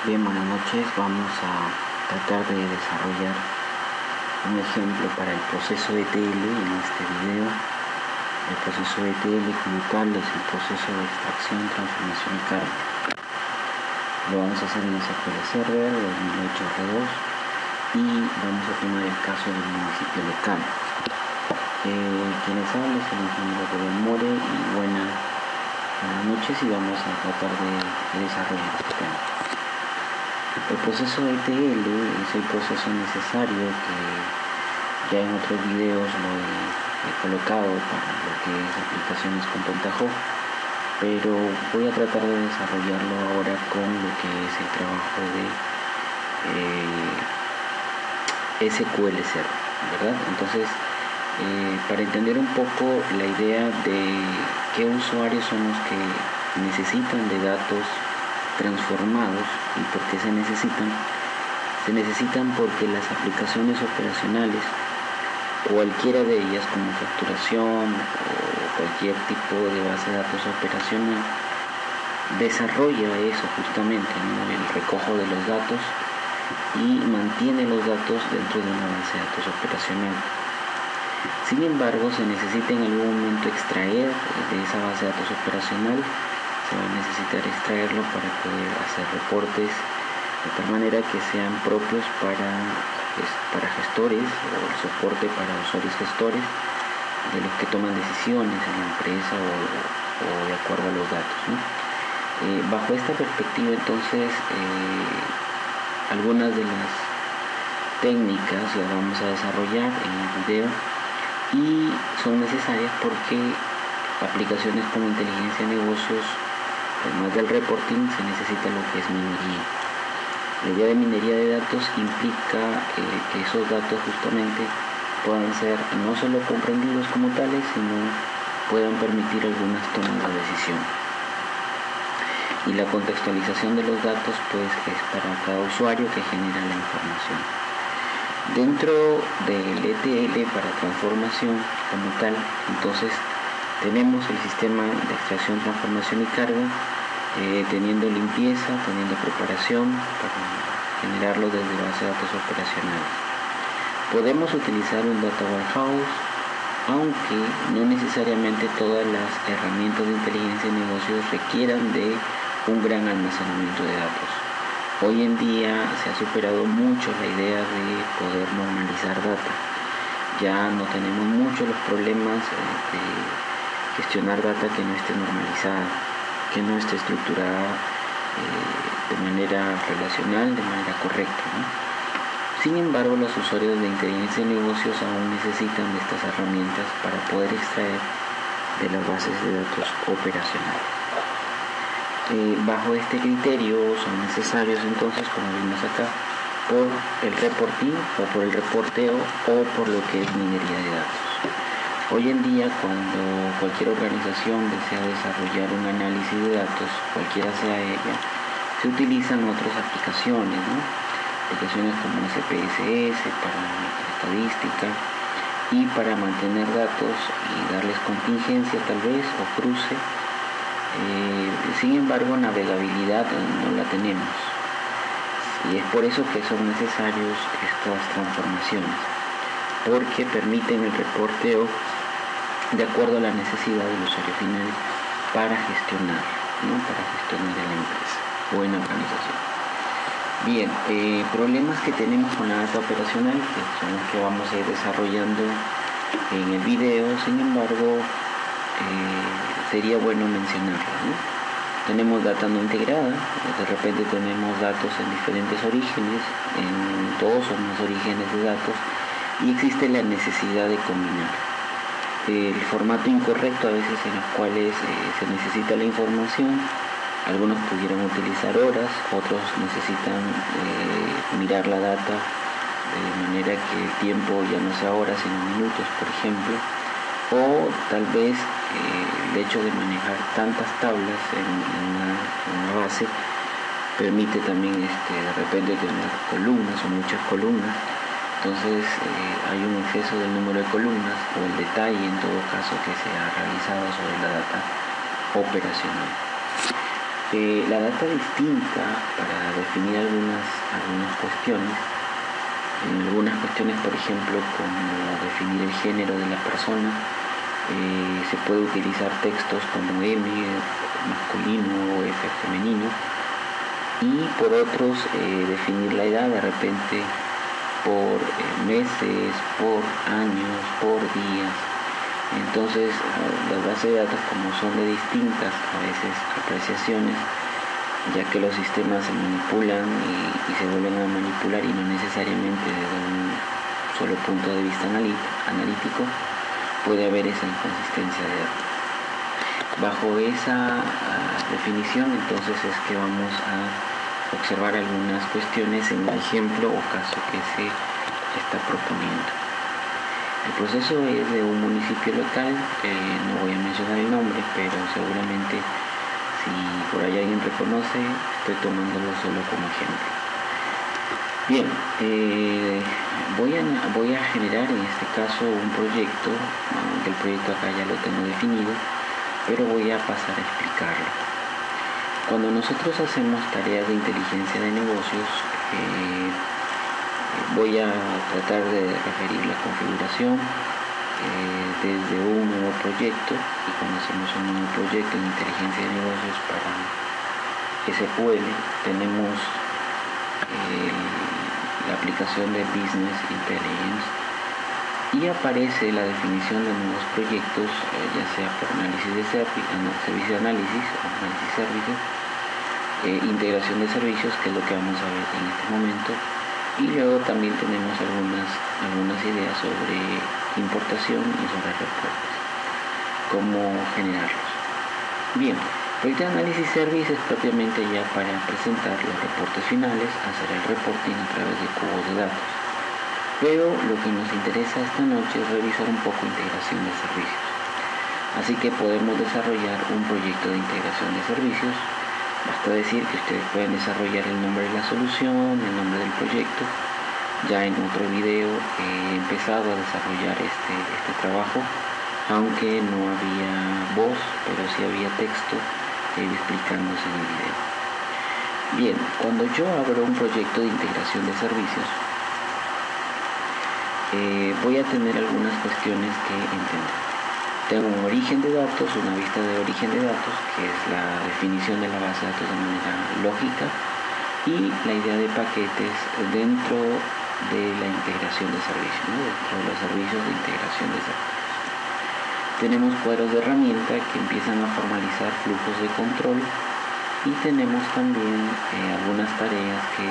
Bien, buenas noches. Vamos a tratar de desarrollar un ejemplo para el proceso ETL en este video. El proceso ETL como tal es el proceso de extracción, transformación y carga. Lo vamos a hacer en SQL Server 2008 R2 y vamos a tomar el caso del municipio local. Quienes hablan es el ingeniero Rubén More y buenas noches, y vamos a tratar de desarrollar este tema. El proceso ETL es el proceso necesario que ya en otros videos lo he colocado para lo que es aplicaciones con Pentaho, pero voy a tratar de desarrollarlo ahora con lo que es el trabajo de SQL Server, ¿verdad? Entonces, para entender un poco la idea de qué usuarios son los que necesitan de datos transformados y por qué se necesitan porque las aplicaciones operacionales, cualquiera de ellas como facturación o cualquier tipo de base de datos operacional, desarrolla eso justamente, ¿no? El recojo de los datos y mantiene los datos dentro de una base de datos operacional. Sin embargo, se necesita en algún momento extraer de esa base de datos operacional. Se va a necesitar extraerlo para poder hacer reportes de tal manera que sean propios para gestores, o el soporte para usuarios gestores de los que toman decisiones en la empresa o de acuerdo a los datos, ¿no? Bajo esta perspectiva, entonces, algunas de las técnicas las vamos a desarrollar en el video y son necesarias porque aplicaciones como inteligencia de negocios, además del reporting, se necesita lo que es minería. La idea de minería de datos implica que esos datos justamente puedan ser no solo comprendidos como tales, sino puedan permitir algunas tomas de decisión. Y la contextualización de los datos, pues, es para cada usuario que genera la información. Dentro del ETL para transformación como tal, entonces, tenemos el sistema de extracción, transformación y carga, teniendo limpieza, teniendo preparación para generarlo desde base de datos operacionales. Podemos utilizar un data warehouse, aunque no necesariamente todas las herramientas de inteligencia de negocios requieran de un gran almacenamiento de datos. Hoy en día se ha superado mucho la idea de poder normalizar data. Ya no tenemos mucho los problemas de gestionar data que no esté normalizada, que no esté estructurada de manera relacional, de manera correcta, ¿no? Sin embargo, los usuarios de inteligencia de negocios aún necesitan de estas herramientas para poder extraer de las bases de datos operacionales. Bajo este criterio son necesarios entonces, como vimos acá, por el reporting o por el reporteo o por lo que es minería de datos. Hoy en día, cuando cualquier organización desea desarrollar un análisis de datos, cualquiera sea ella, se utilizan otras aplicaciones, ¿no? Aplicaciones como SPSS para estadística y para mantener datos y darles contingencia tal vez o cruce. Sin embargo, navegabilidad no la tenemos, y es por eso que son necesarios estas transformaciones, porque permiten el reporteo de acuerdo a la necesidad del usuario final para gestionar, ¿no? Para gestionar en la empresa o en la organización. Bien, problemas que tenemos con la data operacional, que son los que vamos a ir desarrollando en el video. Sin embargo, sería bueno mencionarlos, ¿no? Tenemos data no integrada, de repente tenemos datos en diferentes orígenes, en dos o más orígenes de datos, y existe la necesidad de combinar. El formato incorrecto a veces en los cuales se necesita la información. Algunos pudieran utilizar horas, otros necesitan mirar la data de manera que el tiempo ya no sea horas sino minutos, por ejemplo, o tal vez el hecho de manejar tantas tablas en una base permite también de repente tener columnas o muchas columnas. Entonces hay un exceso del número de columnas o el detalle en todo caso que se ha realizado sobre la data operacional. La data distinta para definir algunas cuestiones. En algunas cuestiones, por ejemplo, como definir el género de la persona, se puede utilizar textos como M masculino o F femenino, y por otros definir la edad de repente por meses, por años, por días. Entonces las bases de datos, como son de distintas a veces apreciaciones, ya que los sistemas se manipulan y se vuelven a manipular, y no necesariamente desde un solo punto de vista analítico, puede haber esa inconsistencia de datos. Bajo esa definición, entonces, es que vamos a observar algunas cuestiones en el ejemplo o caso que se está proponiendo. El proceso es de un municipio local, no voy a mencionar el nombre, pero seguramente si por ahí alguien reconoce, estoy tomándolo solo como ejemplo. Bien, voy a generar en este caso un proyecto, aunque el proyecto acá ya lo tengo definido, pero voy a pasar a explicarlo. Cuando nosotros hacemos tareas de inteligencia de negocios, voy a tratar de referir la configuración desde un nuevo proyecto, y cuando hacemos un nuevo proyecto de inteligencia de negocios para SQL, tenemos la aplicación de Business Intelligence, y aparece la definición de nuevos proyectos, ya sea por análisis de servicio de análisis o análisis servicios, integración de servicios, que es lo que vamos a ver en este momento. Y luego también tenemos algunas ideas sobre importación y sobre reportes, cómo generarlos. Bien, proyecto de análisis service es propiamente ya para presentar los reportes finales, hacer el reporting a través de cubos de datos. Pero lo que nos interesa esta noche es revisar un poco integración de servicios. Así que podemos desarrollar un proyecto de integración de servicios. Basta decir que ustedes pueden desarrollar el nombre de la solución, el nombre del proyecto. Ya en otro video he empezado a desarrollar este trabajo, aunque no había voz, pero sí había texto explicándose en el video. Bien, cuando yo abro un proyecto de integración de servicios, voy a tener algunas cuestiones que entender. Tengo un origen de datos, una vista de origen de datos, que es la definición de la base de datos de manera lógica, y la idea de paquetes dentro de la integración de servicios, ¿no? Dentro de los servicios de integración de servicios. Tenemos cuadros de herramienta que empiezan a formalizar flujos de control, y tenemos también algunas tareas que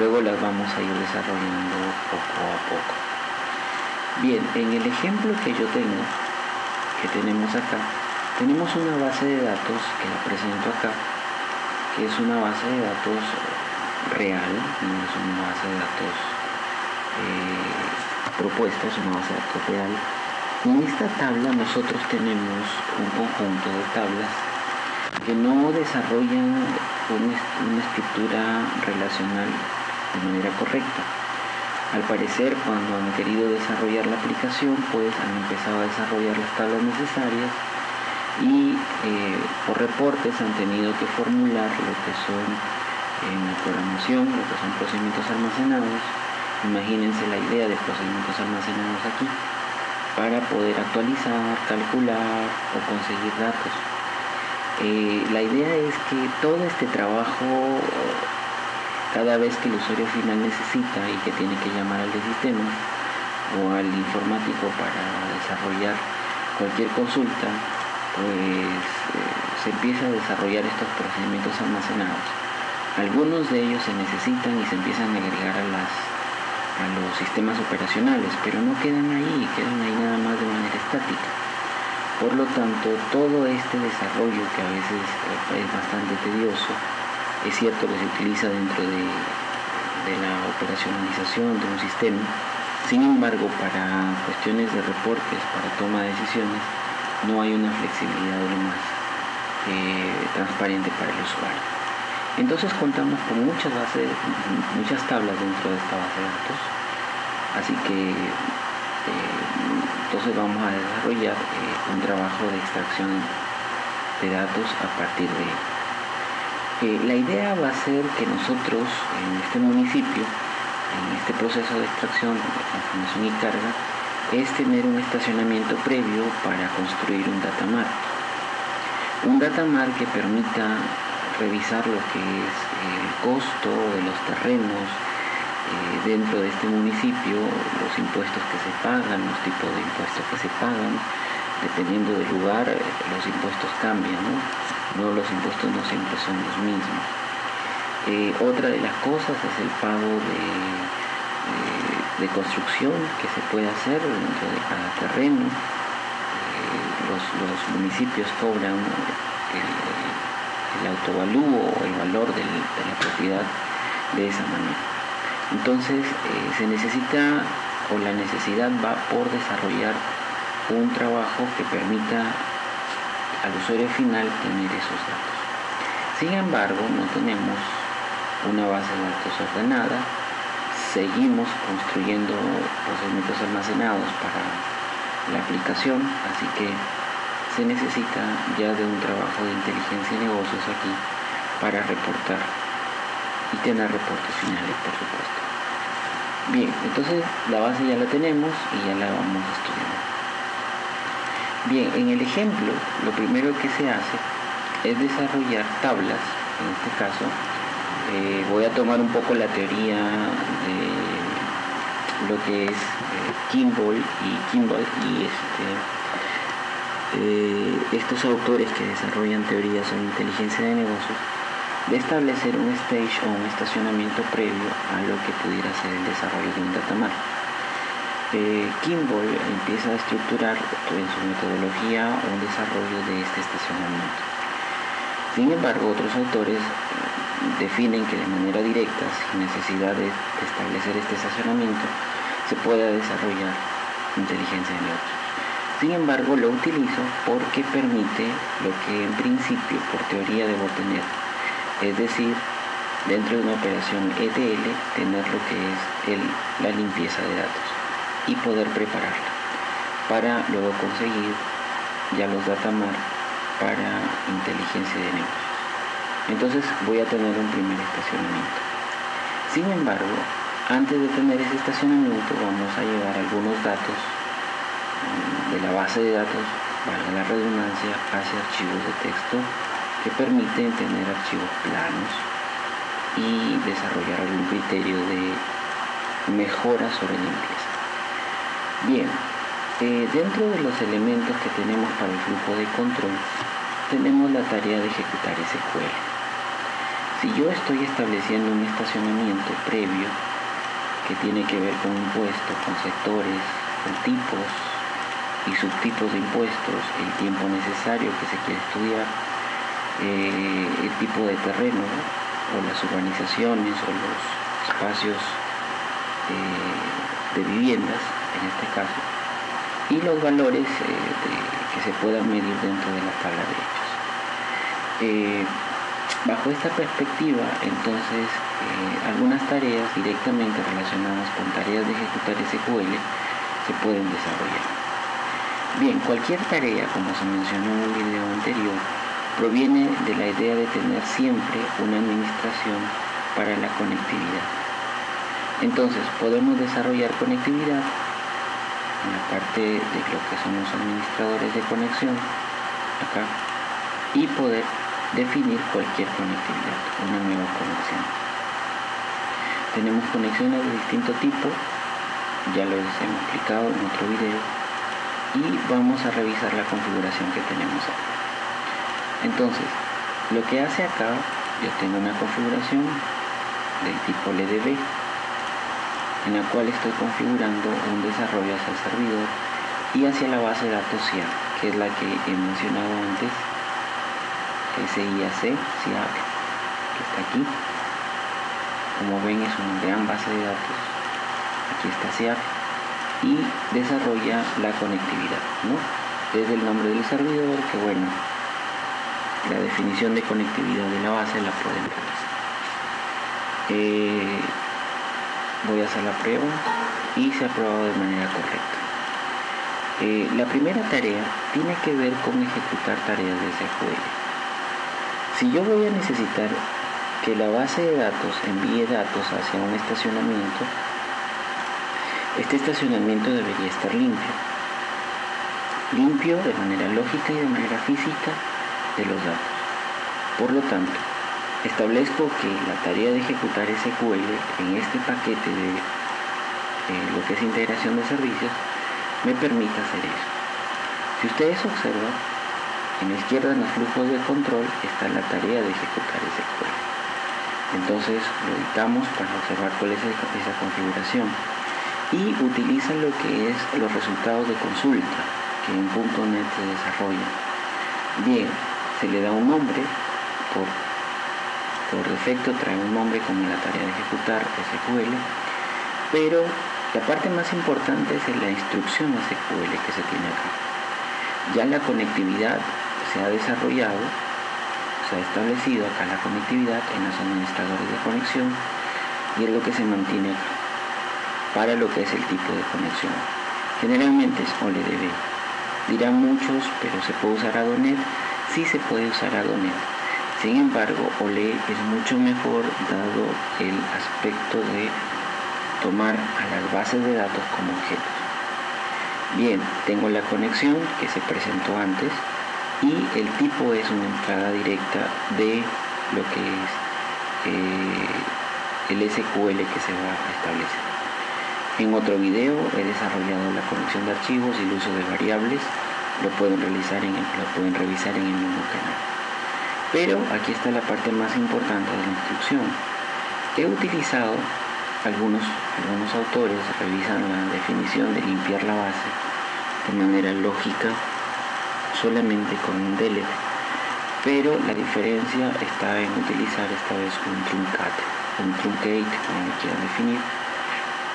luego las vamos a ir desarrollando poco a poco. Bien, en el ejemplo que yo tengo, que tenemos acá, tenemos una base de datos que la presento acá, que es una base de datos real, no es una base de datos propuesta, es una base de datos real. En esta tabla nosotros tenemos un conjunto de tablas que no desarrollan una estructura relacional de manera correcta. Al parecer, cuando han querido desarrollar la aplicación, pues han empezado a desarrollar las tablas necesarias, y por reportes han tenido que formular lo que son en la programación, lo que son procedimientos almacenados. Imagínense la idea de procedimientos almacenados aquí, para poder actualizar, calcular o conseguir datos. La idea es que todo este trabajo, cada vez que el usuario final necesita y que tiene que llamar al de sistemas o al informático para desarrollar cualquier consulta, pues se empieza a desarrollar estos procedimientos almacenados. Algunos de ellos se necesitan y se empiezan a agregar a los sistemas operacionales, pero no quedan ahí nada más de manera estática. Por lo tanto, todo este desarrollo, que a veces es bastante tedioso, es cierto que se utiliza dentro de la operacionalización de un sistema. Sin embargo, para cuestiones de reportes, para toma de decisiones, no hay una flexibilidad lo más transparente para el usuario. Entonces contamos con muchas tablas dentro de esta base de datos. Así que entonces vamos a desarrollar un trabajo de extracción de datos a partir de ello. La idea va a ser que nosotros en este municipio, en este proceso de extracción, de transformación y carga, es tener un estacionamiento previo para construir un data mart. Un data mart que permita revisar lo que es el costo de los terrenos dentro de este municipio, los impuestos que se pagan, los tipos de impuestos que se pagan. Dependiendo del lugar, los impuestos cambian, ¿no? Los impuestos no siempre son los mismos. Otra de las cosas es el pago de construcción que se puede hacer dentro de cada terreno. Los municipios cobran el autovalúo o el valor de la propiedad de esa manera. Entonces se necesita, o la necesidad va por desarrollar un trabajo que permita al usuario final tener esos datos. Sin embargo, no tenemos una base de datos ordenada, seguimos construyendo procedimientos almacenados para la aplicación, así que se necesita ya de un trabajo de inteligencia de negocios aquí para reportar y tener reportes finales, por supuesto. Bien, entonces la base ya la tenemos y ya la vamos a estudiar. Bien, en el ejemplo, lo primero que se hace es desarrollar tablas. En este caso, voy a tomar un poco la teoría de lo que es Kimball y estos autores que desarrollan teorías sobre inteligencia de negocios, de establecer un stage o un estacionamiento previo a lo que pudiera ser el desarrollo de un data mart. Kimball empieza a estructurar en su metodología un desarrollo de este estacionamiento. Sin embargo, otros autores definen que de manera directa, sin necesidad de establecer este estacionamiento, se pueda desarrollar inteligencia de negocios. Sin embargo, lo utilizo porque permite lo que en principio, por teoría, debo tener. Es decir, dentro de una operación ETL, tener lo que es la limpieza de datos y poder prepararla para luego conseguir ya los data mart para inteligencia de negocios. Entonces voy a tener un primer estacionamiento. Sin embargo, antes de tener ese estacionamiento vamos a llevar algunos datos de la base de datos, valga la redundancia, hacia archivos de texto que permiten tener archivos planos y desarrollar algún criterio de mejora sobre limpieza. Bien, dentro de los elementos que tenemos para el flujo de control, tenemos la tarea de ejecutar SQL. Si yo estoy estableciendo un estacionamiento previo que tiene que ver con impuestos, con sectores, con tipos y subtipos de impuestos, el tiempo necesario que se quiere estudiar, el tipo de terreno, o las urbanizaciones o los espacios de viviendas, en este caso, y los valores que se puedan medir dentro de la tabla de hechos. Bajo esta perspectiva, entonces, algunas tareas directamente relacionadas con tareas de ejecutar SQL se pueden desarrollar. Bien, cualquier tarea, como se mencionó en un video anterior, proviene de la idea de tener siempre una administración para la conectividad. Entonces, podemos desarrollar conectividad en la parte de lo que son los administradores de conexión, acá, y poder definir cualquier conectividad, una nueva conexión. Tenemos conexiones de distinto tipo, ya lo hemos explicado en otro video, y vamos a revisar la configuración que tenemos acá. Entonces, lo que hace acá, yo tengo una configuración del tipo LDB, en la cual estoy configurando un desarrollo hacia el servidor y hacia la base de datos SIAP, que es la que he mencionado antes, SIAC, SIAP, que está aquí. Como ven, es una gran base de datos. Aquí está SIAP y desarrolla la conectividad, ¿no? Desde el nombre del servidor, que bueno, la definición de conectividad de la base la pueden ver. Voy a hacer la prueba y se ha aprobado de manera correcta. La primera tarea tiene que ver con ejecutar tareas de SQL. Si yo voy a necesitar que la base de datos envíe datos hacia un estacionamiento, este estacionamiento debería estar limpio. Limpio de manera lógica y de manera física de los datos. Por lo tanto, establezco que la tarea de ejecutar SQL en este paquete de lo que es integración de servicios me permite hacer eso. Si ustedes observan, en la izquierda en los flujos de control está la tarea de ejecutar SQL. Entonces lo editamos para observar cuál es esa configuración y utiliza lo que es los resultados de consulta que en .NET se desarrollan. Bien, se le da un nombre, por defecto trae un nombre como la tarea de ejecutar SQL, pero la parte más importante es la instrucción SQL que se tiene acá. Ya la conectividad se ha desarrollado, se ha establecido acá la conectividad en los administradores de conexión y es lo que se mantiene acá para lo que es el tipo de conexión. Generalmente es OLEDB. Dirán muchos, pero ¿se puede usar ADONET? Sí se puede usar ADONET. Sin embargo, OLE es mucho mejor dado el aspecto de tomar a las bases de datos como objetos. Bien, tengo la conexión que se presentó antes y el tipo es una entrada directa de lo que es el SQL que se va a establecer. En otro video he desarrollado la conexión de archivos y el uso de variables. Lo pueden revisar en el mismo canal. Pero aquí está la parte más importante de la instrucción. He utilizado, algunos autores revisan la definición de limpiar la base de manera lógica solamente con un delete, pero la diferencia está en utilizar esta vez un truncate, como lo quieran definir,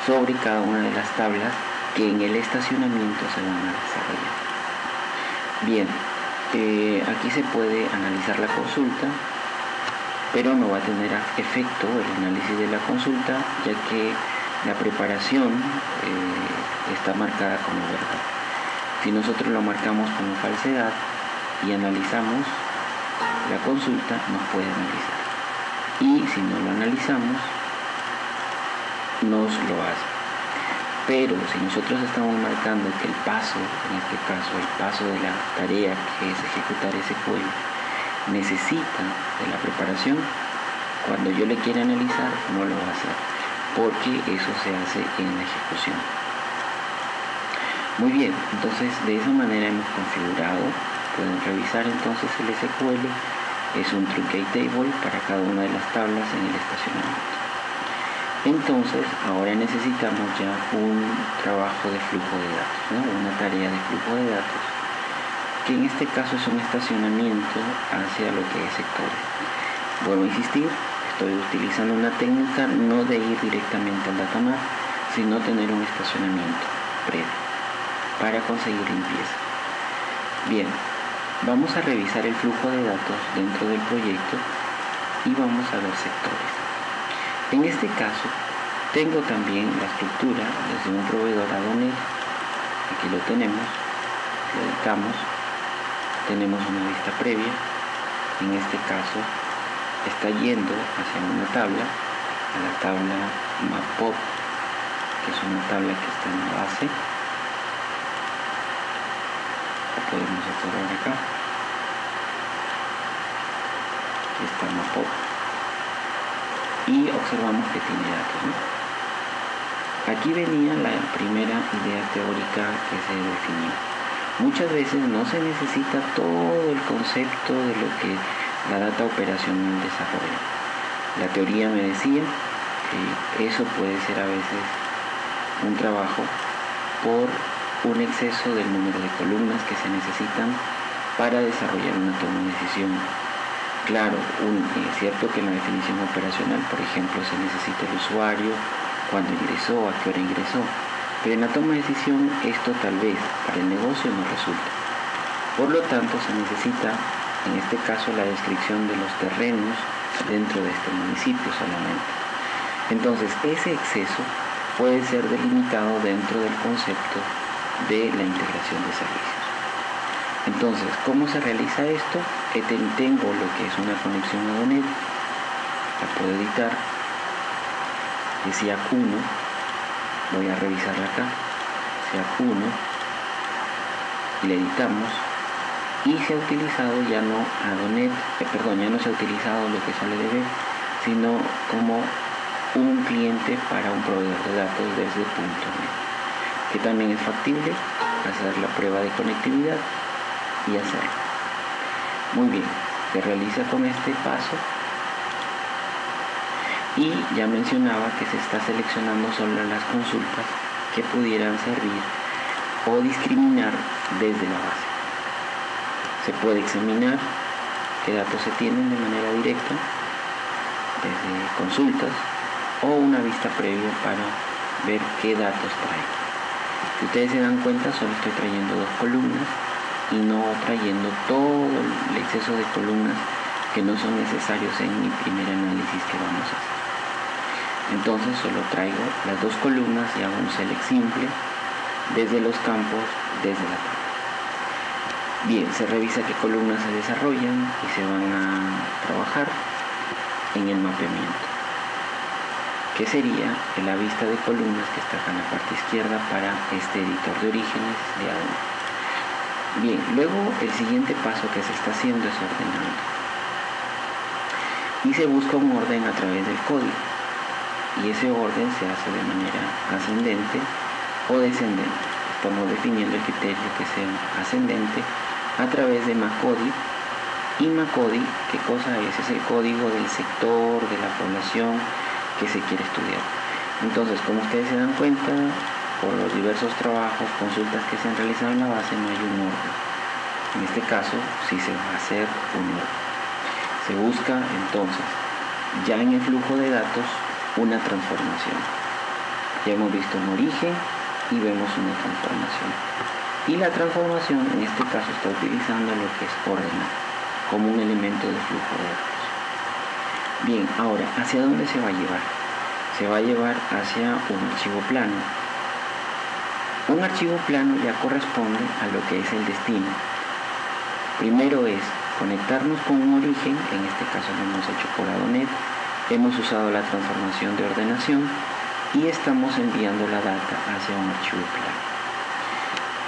sobre cada una de las tablas que en el estacionamiento se van a desarrollar. Bien, aquí se puede analizar la consulta, pero no va a tener efecto el análisis de la consulta, ya que la preparación está marcada como verdad. Si nosotros lo marcamos como falsedad y analizamos la consulta, nos puede analizar. Y si no lo analizamos, nos lo hace. Pero si nosotros estamos marcando que el paso, en este caso el paso de la tarea que es ejecutar SQL, necesita de la preparación, cuando yo le quiera analizar no lo va a hacer, porque eso se hace en la ejecución. Muy bien, entonces de esa manera hemos configurado. Pueden revisar entonces el SQL, es un truncate table para cada una de las tablas en el estacionamiento. Entonces ahora necesitamos ya un trabajo de flujo de datos, ¿no? Una tarea de flujo de datos, que en este caso es un estacionamiento hacia lo que es sectores. Vuelvo a insistir, estoy utilizando una técnica no de ir directamente al datamap, sino tener un estacionamiento previo para conseguir limpieza. Bien, vamos a revisar el flujo de datos dentro del proyecto y vamos a ver sectores. En este caso, tengo también la estructura desde un proveedor ADONET. Aquí lo tenemos, lo editamos, tenemos una vista previa. En este caso, está yendo hacia una tabla, a la tabla MapPop, que es una tabla que está en la base. La podemos observar acá. Aquí está MapPop. Y observamos que tiene datos, ¿no? Aquí venía la primera idea teórica que se definió. Muchas veces no se necesita todo el concepto de lo que la data operacional desarrolla. La teoría me decía que eso puede ser a veces un trabajo por un exceso del número de columnas que se necesitan para desarrollar una toma de decisión. Claro, es cierto que en la definición operacional, por ejemplo, se necesita el usuario, cuándo ingresó, a qué hora ingresó, pero en la toma de decisión esto tal vez para el negocio no resulta. Por lo tanto, se necesita, en este caso, la descripción de los terrenos dentro de este municipio solamente. Entonces, ese exceso puede ser delimitado dentro del concepto de la integración de servicios. Entonces, ¿cómo se realiza esto? Tengo lo que es una conexión a Donet, la puedo editar, decía 1, voy a revisarla acá, decía 1, y la editamos, y se ha utilizado ya no a Donet, ya no se ha utilizado lo que es LDB, sino como un cliente para un proveedor de datos desde .NET, que también es factible hacer la prueba de conectividad y hacerlo. Muy bien, se realiza con este paso y ya mencionaba que se está seleccionando solo las consultas que pudieran servir o discriminar desde la base. Se puede examinar qué datos se tienen de manera directa desde consultas o una vista previa para ver qué datos trae. Si ustedes se dan cuenta, solo estoy trayendo 2 columnas y no trayendo todo el exceso de columnas que no son necesarios en mi primer análisis que vamos a hacer. Entonces solo traigo las 2 columnas y hago un select simple desde los campos, desde la tabla. Bien, se revisa qué columnas se desarrollan y se van a trabajar en el mapeamiento, que sería en la vista de columnas que está acá en la parte izquierda para este editor de orígenes de Adobe. Bien, luego el siguiente paso que se está haciendo es ordenando. Y se busca un orden a través del código. Y ese orden se hace de manera ascendente o descendente. Estamos definiendo el criterio que sea ascendente a través de MACODI. Y MACODI, ¿qué cosa es? Es el código del sector, de la población que se quiere estudiar. Entonces, como ustedes se dan cuenta, por los diversos trabajos, consultas que se han realizado en la base, no hay un orden. En este caso, sí se va a hacer un orden. Se busca entonces, ya en el flujo de datos, una transformación. Ya hemos visto un origen y vemos una transformación. Y la transformación, en este caso, está utilizando lo que es ordenar, como un elemento de flujo de datos. Bien, ahora, ¿hacia dónde se va a llevar? Se va a llevar hacia un archivo plano. Un archivo plano ya corresponde a lo que es el destino. Primero es conectarnos con un origen, en este caso lo hemos hecho por Adonet, hemos usado la transformación de ordenación y estamos enviando la data hacia un archivo plano.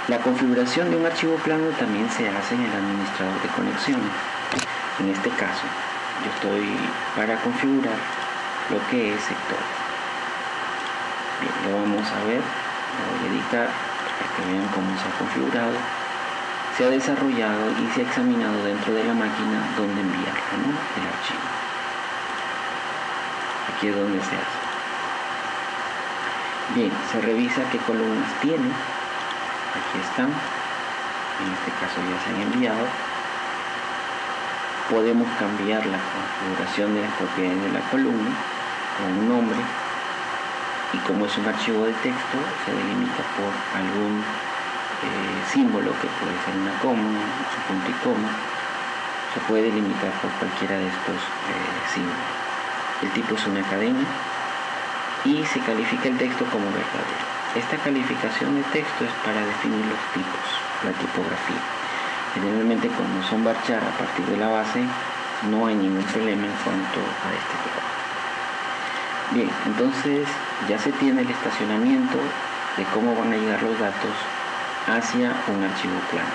La configuración de un archivo plano también se hace en el administrador de conexiones. En este caso, yo estoy para configurar lo que es sector. Bien, lo vamos a ver. Lo voy a editar para que vean cómo se ha configurado, se ha desarrollado y se ha examinado dentro de la máquina donde enviarlo, ¿no? El archivo. Aquí es donde se hace. Bien, se revisa qué columnas tiene. Aquí están. En este caso ya se han enviado. Podemos cambiar la configuración de las propiedades de la columna con un nombre. Y como es un archivo de texto, se delimita por algún símbolo que puede ser una coma, un punto y coma. Se puede delimitar por cualquiera de estos símbolos. El tipo es una cadena y se califica el texto como verdadero. Esta calificación de texto es para definir los tipos, la tipografía. Generalmente cuando son varchar a partir de la base, no hay ningún problema en cuanto a este trabajo. Bien, entonces ya se tiene el estacionamiento de cómo van a llegar los datos hacia un archivo plano.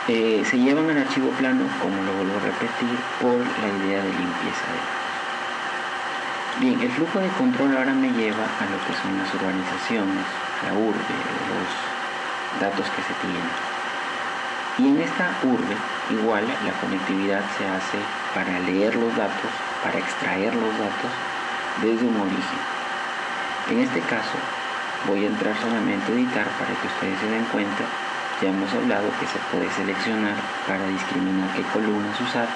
Se llevan al archivo plano, como lo vuelvo a repetir, por la idea de limpieza de datos. Bien, el flujo de control ahora me lleva a lo que son las urbanizaciones, la urbe, los datos que se tienen. Y en esta urbe, igual, la conectividad se hace para leer los datos, para extraer los datos desde un origen. En este caso, voy a entrar solamente a editar para que ustedes se den cuenta. Ya hemos hablado que se puede seleccionar para discriminar qué columnas usar.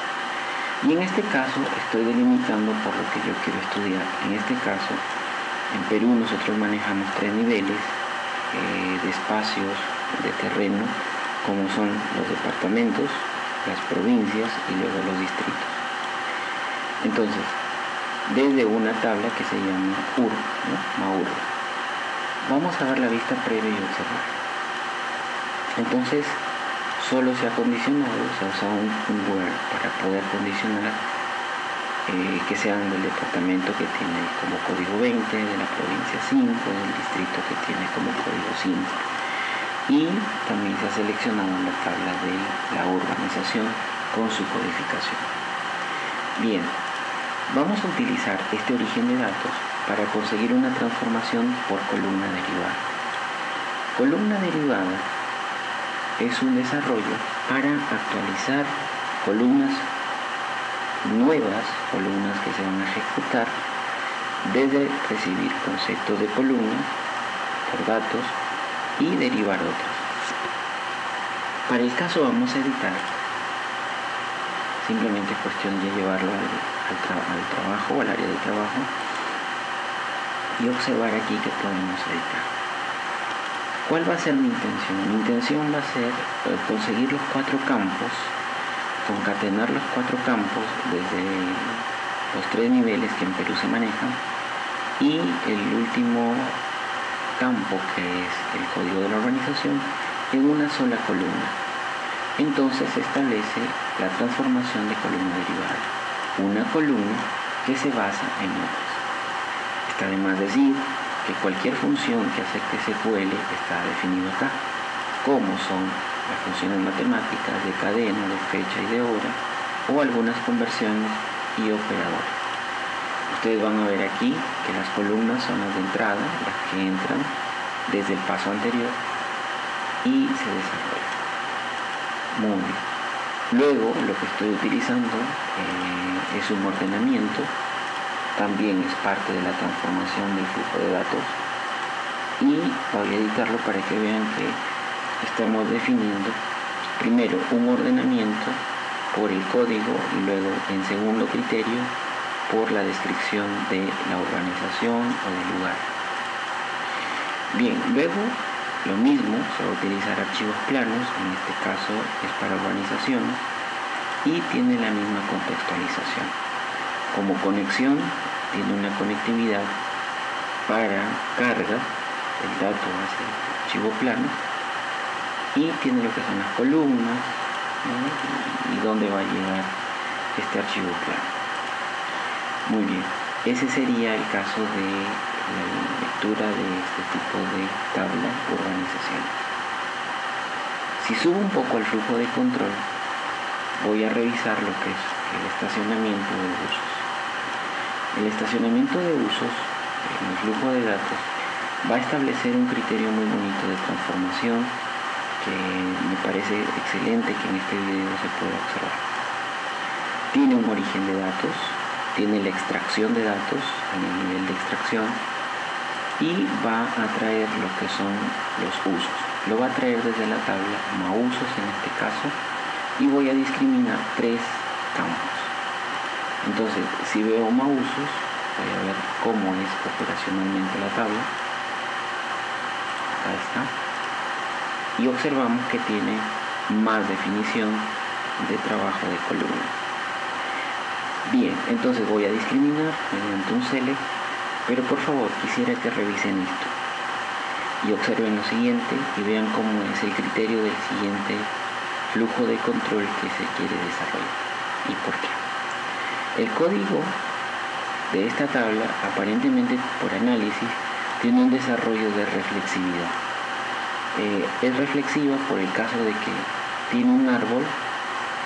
Y en este caso estoy delimitando por lo que yo quiero estudiar. En este caso, en Perú nosotros manejamos 3 niveles de espacios de terreno, como son los departamentos, las provincias y luego los distritos. Entonces, desde una tabla que se llama URB, ¿no? MAURB. Vamos a ver la vista previa y observar. Entonces, solo se ha condicionado, se ha usado un where para poder condicionar que sean del departamento que tiene como código 20, de la provincia 5, del distrito que tiene como código 5. Y también se ha seleccionado la tabla de la urbanización con su codificación. Bien, vamos a utilizar este origen de datos para conseguir una transformación por columna derivada. Columna derivada es un desarrollo para actualizar columnas nuevas, columnas que se van a ejecutar desde recibir conceptos de columna por datos y derivar otros. Para el caso vamos a editar, simplemente es cuestión de llevarlo al trabajo o al área de trabajo y observar aquí que podemos editar. ¿Cuál va a ser mi intención? Mi intención va a ser conseguir los 4 campos, concatenar los 4 campos desde los 3 niveles que en Perú se manejan y el último campo, que es el código de la urbanización, en una sola columna. Entonces se establece la transformación de columna derivada, una columna que se basa en otras. Está de más decir que cualquier función que acepte SQL está definido acá, como son las funciones matemáticas de cadena, de fecha y de hora, o algunas conversiones y operadores. Ustedes van a ver aquí que las columnas son las de entrada, las que entran desde el paso anterior y se desarrollan. Muy bien. Luego lo que estoy utilizando es un ordenamiento, también es parte de la transformación del flujo de datos, y voy a editarlo para que vean que estamos definiendo primero un ordenamiento por el código y luego en segundo criterio por la descripción de la urbanización o del lugar. Bien, luego lo mismo, se va a utilizar archivos planos, en este caso es para urbanizaciones y tiene la misma contextualización. Como conexión tiene una conectividad para carga el dato hacia el archivo plano y tiene lo que son las columnas, ¿no? y dónde va a llegar este archivo plano. Muy bien, ese sería el caso de la lectura de este tipo de tabla urbanización. Si subo un poco el flujo de control, voy a revisar lo que es el estacionamiento de usos. El estacionamiento de usos, en el flujo de datos, va a establecer un criterio muy bonito de transformación que me parece excelente que en este video se pueda observar. Tiene un origen de datos, tiene la extracción de datos en el nivel de extracción y va a traer lo que son los usos. Lo va a traer desde la tabla mausos en este caso y voy a discriminar 3 campos. Entonces, si veo mausos, voy a ver cómo es operacionalmente la tabla. Acá está. Y observamos que tiene más definición de trabajo de columna. Bien, entonces voy a discriminar mediante un select, pero por favor quisiera que revisen esto y observen lo siguiente y vean cómo es el criterio del siguiente flujo de control que se quiere desarrollar y por qué. El código de esta tabla, aparentemente por análisis, tiene un desarrollo de reflexividad. Es reflexiva por el caso de que tiene un árbol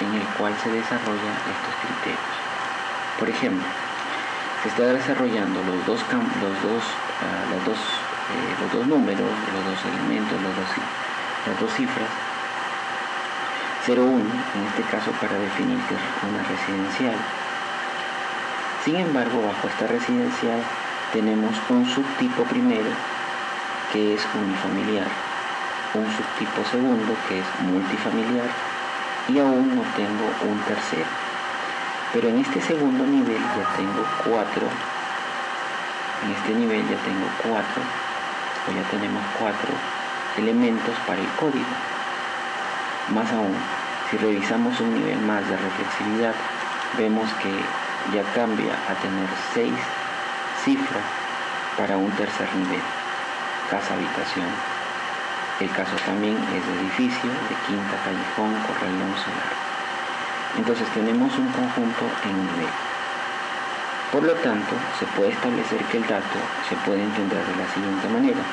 en el cual se desarrollan estos criterios. Por ejemplo, se está desarrollando los dos números, los dos elementos, las dos cifras, 0,1 en este caso para definir que es una residencial. Sin embargo, bajo esta residencial tenemos un subtipo primero que es unifamiliar, un subtipo segundo que es multifamiliar y aún no tengo un tercero. Pero en este segundo nivel ya tengo 4, en este nivel ya tengo 4, o ya tenemos 4 elementos para el código. Más aún, si revisamos un nivel más de reflexividad, vemos que ya cambia a tener 6 cifras para un tercer nivel: casa, habitación, El caso también es de edificio, de quinta, callejón, corralón, solar. Entonces tenemos un conjunto en nivel. Por lo tanto, se puede establecer que el dato se puede entender de la siguiente manera.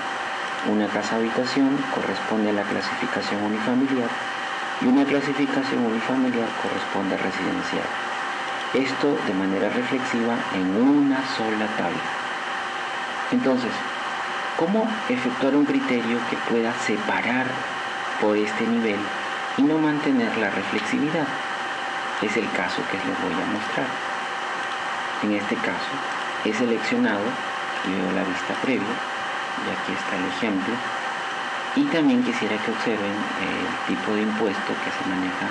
Una casa-habitación corresponde a la clasificación unifamiliar y una clasificación unifamiliar corresponde a residencial. Esto de manera reflexiva en una sola tabla. Entonces, ¿cómo efectuar un criterio que pueda separar por este nivel y no mantener la reflexividad? Es el caso que les voy a mostrar. En este caso, he seleccionado y veo la vista previa, y aquí está el ejemplo. Y también quisiera que observen el tipo de impuesto que se maneja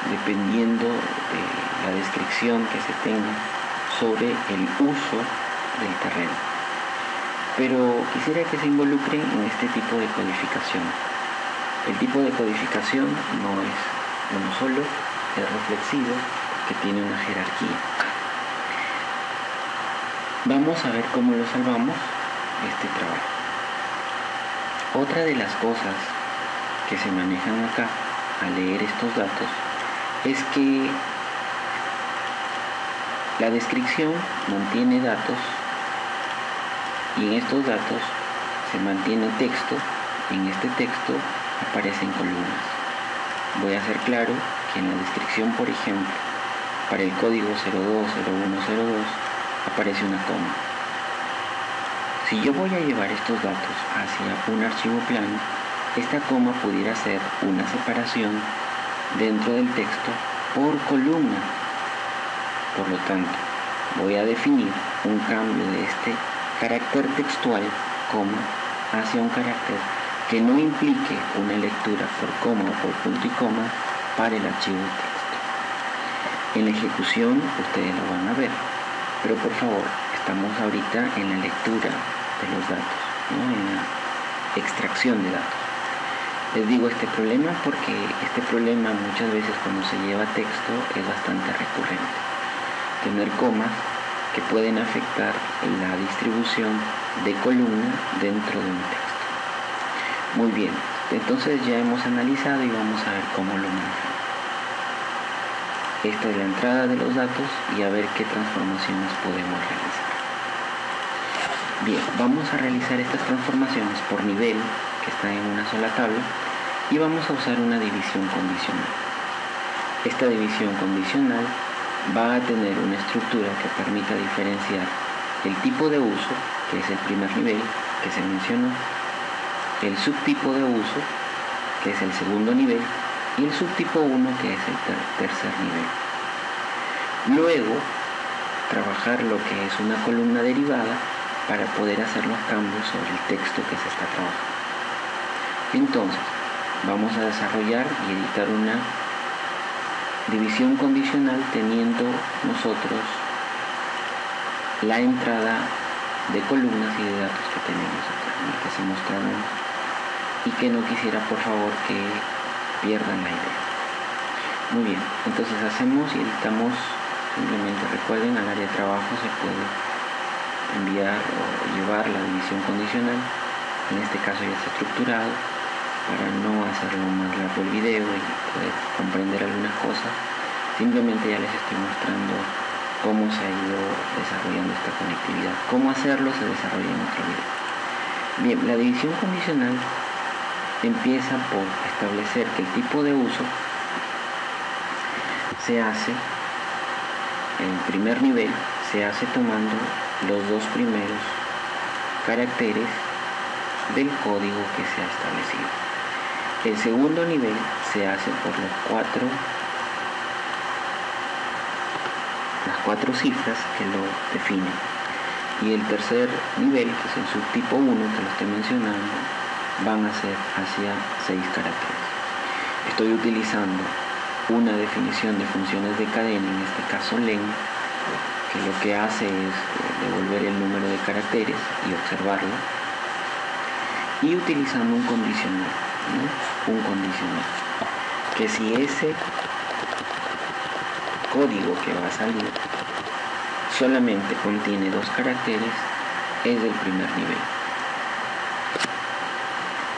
dependiendo de la descripción que se tenga sobre el uso del terreno. Pero quisiera que se involucren en este tipo de codificación. El tipo de codificación no es uno solo, es reflexivo, que tiene una jerarquía. Vamos a ver cómo lo salvamos este trabajo. Otra de las cosas que se manejan acá al leer estos datos es que la descripción mantiene datos y en estos datos se mantiene texto. En este texto aparecen columnas. Voy a hacer claro que en la descripción, por ejemplo, para el código 020102 aparece una coma. Si yo voy a llevar estos datos hacia un archivo plano, esta coma pudiera ser una separación dentro del texto por columna. Por lo tanto, voy a definir un cambio de este carácter textual, coma, hacia un carácter que no implique una lectura por coma o por punto y coma para el archivo de texto. En la ejecución ustedes lo van a ver, pero por favor, estamos ahorita en la lectura de los datos, ¿no? En la extracción de datos. Les digo este problema porque este problema muchas veces cuando se lleva texto es bastante recurrente. Tener comas que pueden afectar la distribución de columna dentro de un texto. Muy bien, entonces ya hemos analizado y vamos a ver cómo lo manejamos. Esta es la entrada de los datos y a ver qué transformaciones podemos realizar. Bien, vamos a realizar estas transformaciones por nivel, que está en una sola tabla, y vamos a usar una división condicional. Esta división condicional va a tener una estructura que permita diferenciar el tipo de uso, que es el primer nivel que se mencionó, el subtipo de uso, que es el segundo nivel, y el subtipo 1, que es el tercer nivel. Luego, trabajar lo que es una columna derivada para poder hacer los cambios sobre el texto que se está trabajando. Entonces, vamos a desarrollar y editar una división condicional teniendo nosotros la entrada de columnas y de datos que tenemos acá, que se mostraron y que no quisiera por favor que pierdan la idea. Muy bien, entonces hacemos y editamos. Simplemente recuerden, al área de trabajo se puede enviar o llevar la división condicional. En este caso ya está estructurado para no hacerlo más largo el video y poder comprender algunas cosas. Simplemente ya les estoy mostrando cómo se ha ido desarrollando esta conectividad. Cómo hacerlo se desarrolla en otro video. Bien, la división condicional empieza por establecer que el tipo de uso se hace en primer nivel, se hace tomando los dos primeros caracteres del código que se ha establecido. El segundo nivel se hace por las cuatro cifras que lo definen. Y el tercer nivel, que es el subtipo 1, que lo estoy mencionando, van a ser hacia 6 caracteres. Estoy utilizando una definición de funciones de cadena, en este caso len, que lo que hace es devolver el número de caracteres y observarlo, y utilizando un condicional, ¿no? Un condicional, que si ese código que va a salir solamente contiene 2 caracteres, es del primer nivel.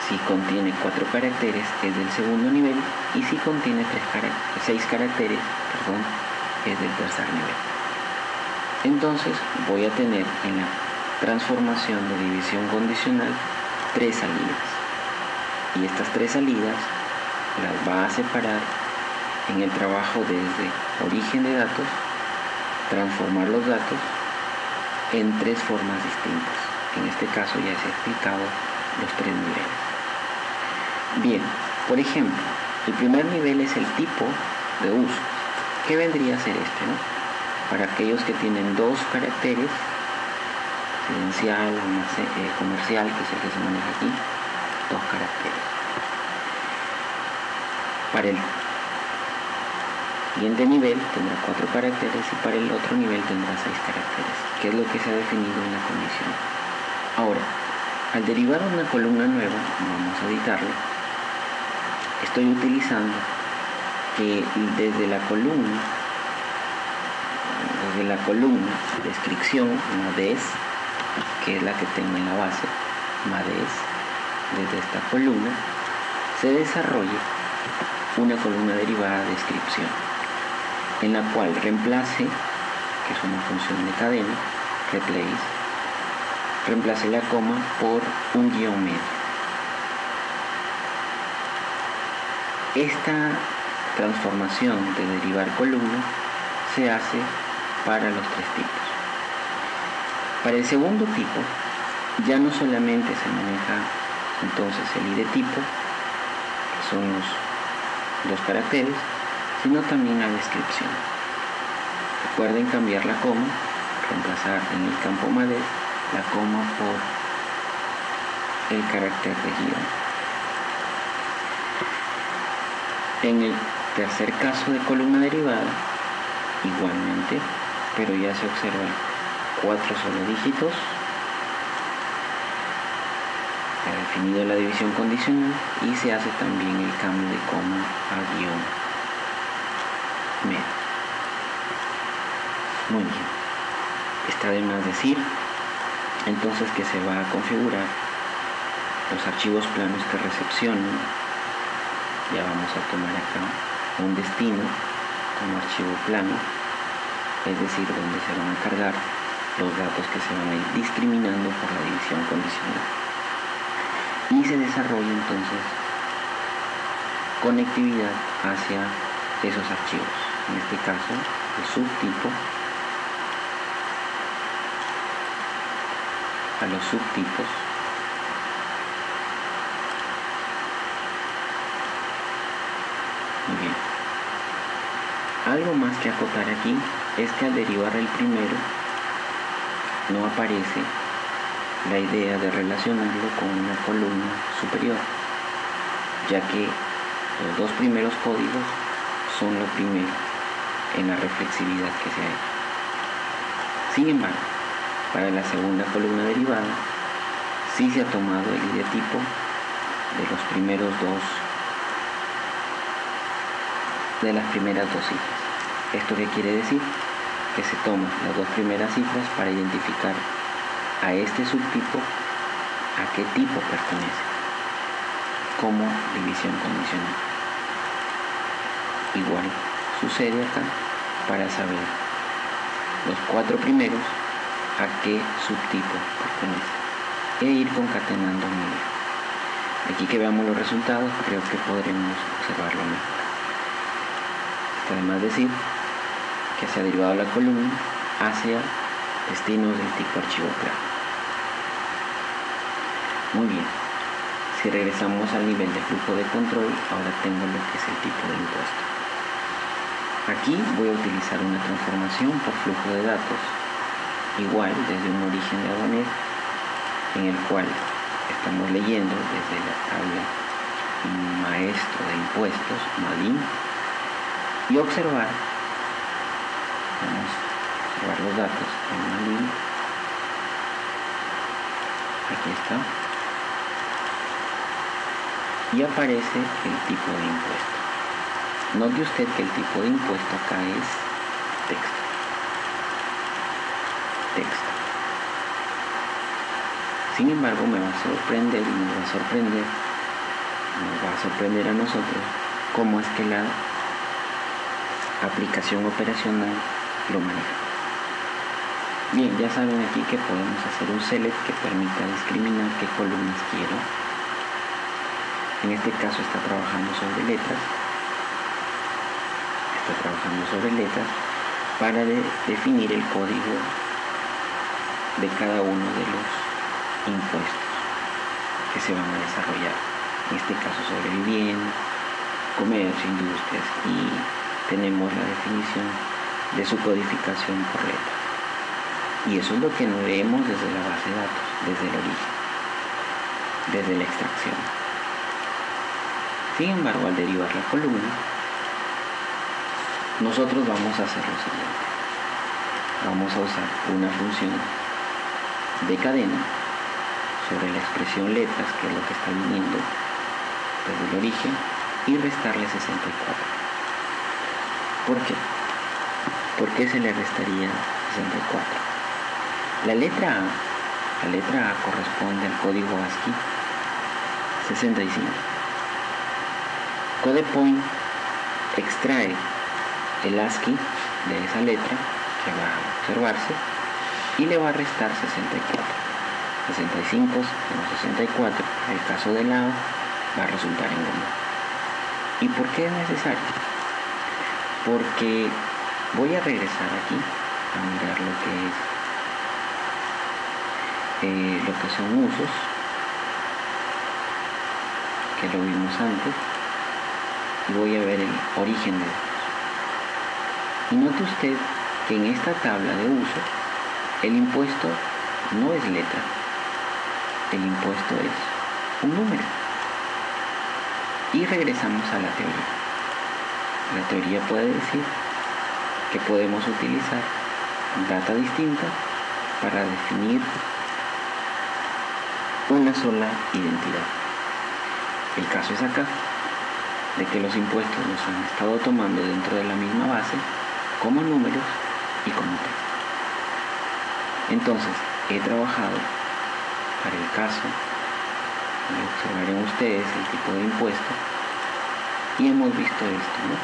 Si contiene 4 caracteres es del segundo nivel, y si contiene 6 caracteres, es del tercer nivel. Entonces voy a tener en la transformación de división condicional 3 salidas, y estas 3 salidas las va a separar en el trabajo desde origen de datos, transformar los datos en 3 formas distintas. En este caso ya se ha explicado los 3 niveles. Bien, por ejemplo, el primer nivel es el tipo de uso. ¿Qué vendría a ser este, no? Para aquellos que tienen 2 caracteres, residencial, comercial, que es el que se maneja aquí, 2 caracteres. Para el siguiente nivel tendrá 4 caracteres, y para el otro nivel tendrá 6 caracteres, que es lo que se ha definido en la condición. Ahora, al derivar una columna nueva, vamos a editarla, estoy utilizando que desde la columna descripción MADES, que es la que tengo en la base, MADES, desde esta columna se desarrolle una columna derivada de descripción, en la cual reemplace, que es una función de cadena, reemplace la coma por un guión medio. Esta transformación de derivar columna se hace para los 3 tipos. Para el segundo tipo ya no solamente se maneja entonces el id tipo, que son los 2 caracteres, sino también la descripción. Recuerden cambiar la coma, reemplazar en el campo MADES la coma por el carácter de guión. En el tercer caso de columna derivada, igualmente, pero ya se observan 4 solo dígitos. Se ha definido la división condicional y se hace también el cambio de coma a guión medio. Muy bien. Está de más decir entonces que se va a configurar los archivos planos que recepcionan. Ya vamos a tomar acá un destino como archivo plano, es decir, donde se van a cargar los datos que se van a ir discriminando por la división condicional. Y se desarrolla entonces conectividad hacia esos archivos. En este caso, el subtipo a los subtipos, muy bien. Algo más que acotar aquí es que al derivar el primero no aparece la idea de relacionarlo con una columna superior, ya que los 2 primeros códigos son lo primero en la reflexividad que se ha hecho. Sin embargo, para la segunda columna derivada sí se ha tomado el id tipo de los primeros 2, de las primeras 2 cifras. ¿Esto qué quiere decir? Que se toman las 2 primeras cifras para identificar a este subtipo a qué tipo pertenece, como división condicional. Igual sucede acá para saber los 4 primeros a qué subtipo pertenece e ir concatenando medio. Aquí que veamos los resultados, creo que podremos observarlo mejor. Además decir que se ha derivado la columna hacia destinos del tipo archivo plano. Muy bien, si regresamos al nivel de flujo de control, ahora tengo lo que es el tipo de impuesto. Aquí voy a utilizar una transformación por flujo de datos, igual desde un origen de aduanero, en el cual estamos leyendo desde la tabla maestro de impuestos, MADIM, y observar, vamos a observar los datos en MADIM. Aquí está, y aparece el tipo de impuesto. Note usted que el tipo de impuesto acá es texto. Sin embargo, me va a sorprender nos va a sorprender a nosotros cómo es que la aplicación operacional lo maneja. Bien, ya saben aquí que podemos hacer un select que permita discriminar qué columnas quiero. En este caso está trabajando sobre letras. Para definir el código de cada uno de los impuestos que se van a desarrollar. En este caso sobre vivienda, comercio, industrias, y tenemos la definición de su codificación por letras. Y eso es lo que vemos desde la base de datos, desde el origen, desde la extracción. Sin embargo, al derivar la columna, nosotros vamos a hacer lo siguiente. Vamos a usar una función de cadena sobre la expresión letras, que es lo que está viniendo desde el origen, y restarle 64. ¿Por qué? ¿Por qué se le restaría 64? La letra A corresponde al código ASCII 65. CodePoint extrae el ASCII de esa letra que va a observarse y le va a restar 64. 65 menos 64, en el caso de la A, va a resultar en 1. ¿Y por qué es necesario? Porque voy a regresar aquí a mirar lo que son usos, que lo vimos antes, y voy a ver el origen de estos. Y note usted que en esta tabla de uso el impuesto no es letra, el impuesto es un número. Y regresamos a la teoría. La teoría puede decir que podemos utilizar data distinta para definir una sola identidad. El caso es acá, de que los impuestos los han estado tomando dentro de la misma base como números y como texto. Entonces, he trabajado para el caso, y observarán ustedes el tipo de impuesto, y hemos visto esto, ¿no?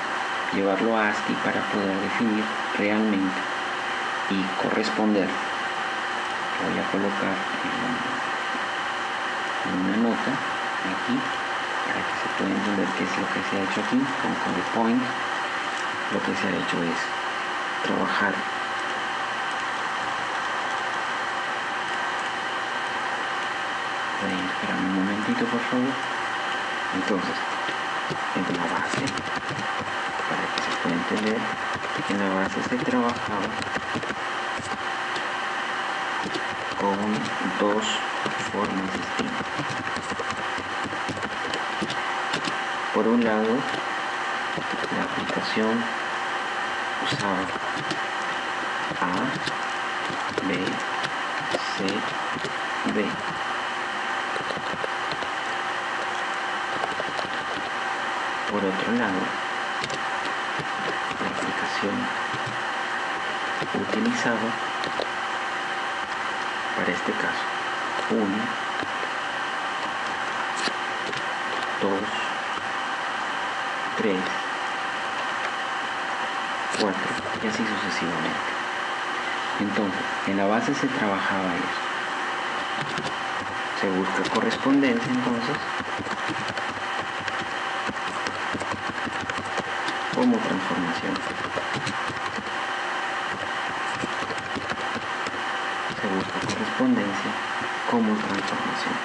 Llevarlo a ASCII para poder definir realmente y corresponder. Voy a colocar una nota aquí para que se pueda entender qué es lo que se ha hecho aquí con CodePoint. Lo que se ha hecho es trabajar esperame un momentito, por favor. Entonces, en la base, para que se pueda entender, en la base se trabajaba con dos formas distintas. Por un lado, la aplicación usaba A, B, C, D. Por otro lado, la aplicación utilizaba, para este caso, 1, 2, 3, 4 y así sucesivamente. Entonces, en la base se trabajaba eso. Se busca correspondencia, entonces, como transformación. Se busca correspondencia como transformación.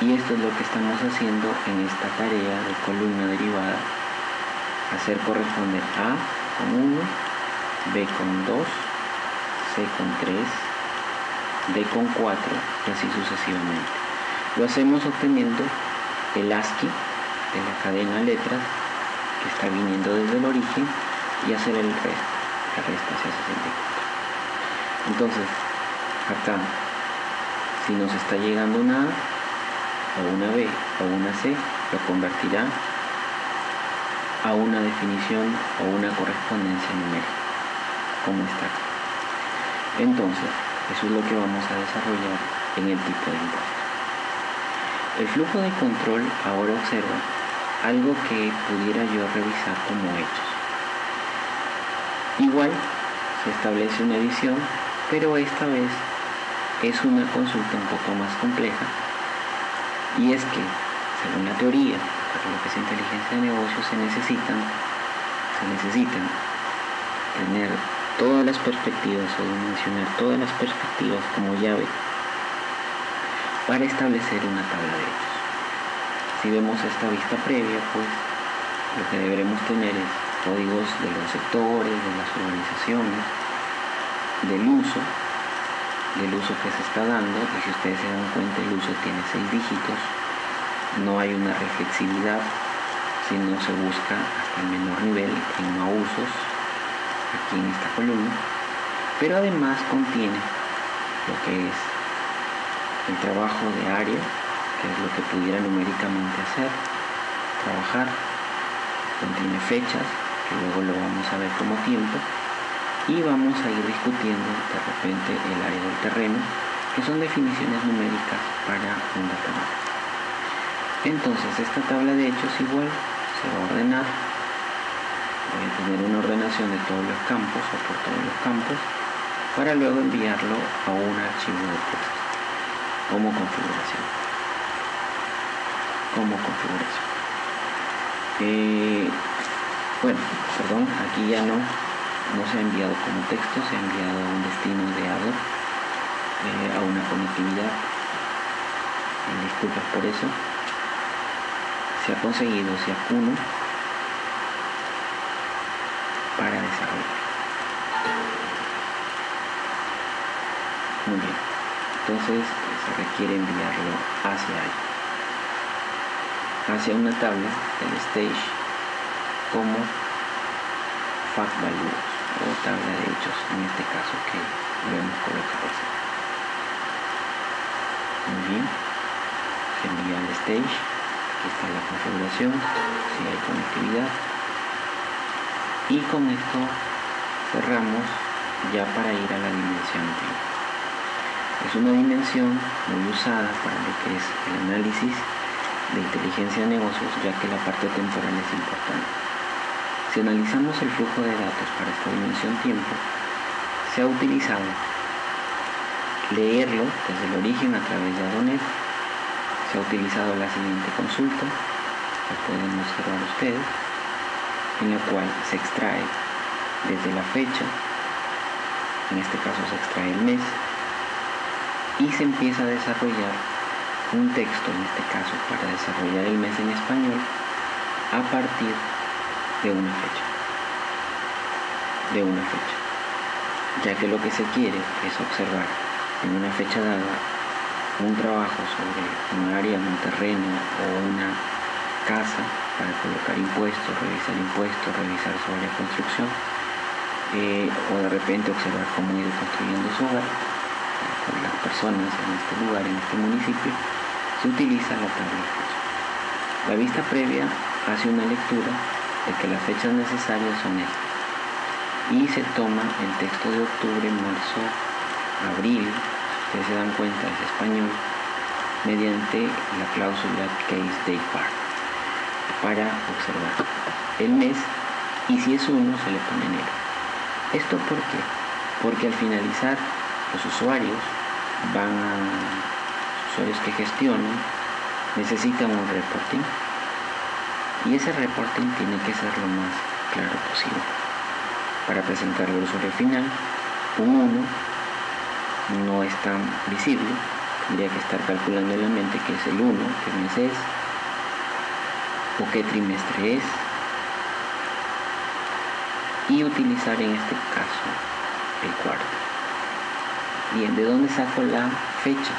Y esto es lo que estamos haciendo en esta tarea de columna derivada. Hacer corresponder A con 1, B con 2, C con 3, D con 4 y así sucesivamente. Lo hacemos obteniendo el ASCII de la cadena letras que está viniendo desde el origen y hacer el resto. La resta hacia 64. Entonces, acá, si nos está llegando una A, o una B, o una C, lo convertirá a una definición o una correspondencia numérica, como está aquí. Entonces, eso es lo que vamos a desarrollar en el tipo de impuesto. El flujo de control ahora observa algo que pudiera yo revisar como hechos. Igual se establece una edición, pero esta vez es una consulta un poco más compleja, y es que, según la teoría, para lo que es inteligencia de negocios, se necesitan tener todas las perspectivas o dimensionar todas las perspectivas como llave para establecer una tabla de hechos. Si vemos esta vista previa, pues lo que deberemos tener es códigos de los sectores, de las organizaciones, del uso que se está dando, y si ustedes se dan cuenta, el uso tiene 6 dígitos, no hay una reflexividad, sino se busca hasta el menor nivel en no usos aquí en esta columna, pero además contiene lo que es el trabajo de área, que es lo que pudiera numéricamente trabajar, contiene fechas, que luego lo vamos a ver como tiempo, y vamos a ir discutiendo de repente el área del terreno, que son definiciones numéricas para un datamap. Entonces esta tabla de hechos igual se va a ordenar. Voy a tener una ordenación de todos los campos o por todos los campos para luego enviarlo a un archivo de texto como configuración. Aquí ya no se ha enviado como texto, se ha enviado a un destino de ADO, a una conectividad. Disculpas por eso. Se ha conseguido SIAC1 para desarrollar. Muy bien. Entonces se requiere enviarlo hacia una tabla del stage como fact values o tabla de hechos, en este caso que lo hemos colocado así. Muy bien. Se envía al stage. Aquí está la configuración, si hay conectividad, y con esto cerramos ya para ir a la dimensión anterior. Es una dimensión muy usada para lo que es el análisis de inteligencia de negocios, ya que la parte temporal es importante. Si analizamos el flujo de datos para esta dimensión tiempo, se ha utilizado leerlo desde el origen a través de ADONET. Se ha utilizado la siguiente consulta, que pueden observar ustedes, en la cual se extrae desde la fecha, en este caso se extrae el mes, y se empieza a desarrollar un texto, en este caso para desarrollar el mes en español, a partir de una fecha, ya que lo que se quiere es observar en una fecha dada un trabajo sobre un área, un terreno o una casa para colocar impuestos, revisar sobre la construcción, o de repente observar cómo ir construyendo su hogar con las personas en este lugar, en este municipio. Se utiliza la tabla de fechas. La vista previa hace una lectura de que las fechas necesarias son estas, y se toma el texto de octubre, marzo, abril, ustedes se dan cuenta es español, mediante la cláusula case date part para observar el mes, y si es 1 se le pone negro. ¿Esto por qué? Porque al finalizar los usuarios que gestionan necesitan un reporting, y ese reporting tiene que ser lo más claro posible. Para presentarlo al usuario final, un 1 no es tan visible, tendría que estar calculando en la mente qué es el 1, qué mes es, o qué trimestre es, y utilizar en este caso el cuarto. Bien, ¿de dónde saco la fecha?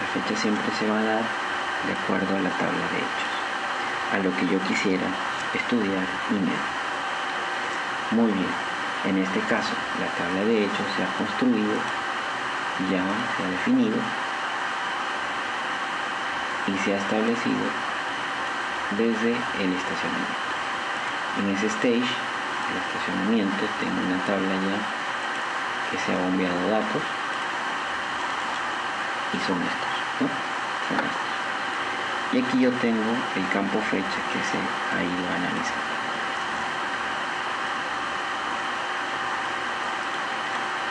La fecha siempre se va a dar de acuerdo a la tabla de hechos, a lo que yo quisiera estudiar y medir. Muy bien, en este caso la tabla de hechos se ha construido, ya se ha definido y se ha establecido desde el estacionamiento. En ese stage, el estacionamiento, tengo una tabla ya que se ha bombeado datos, y son estos, ¿no? Son estos. Y aquí yo tengo el campo fecha que se ha ido analizando.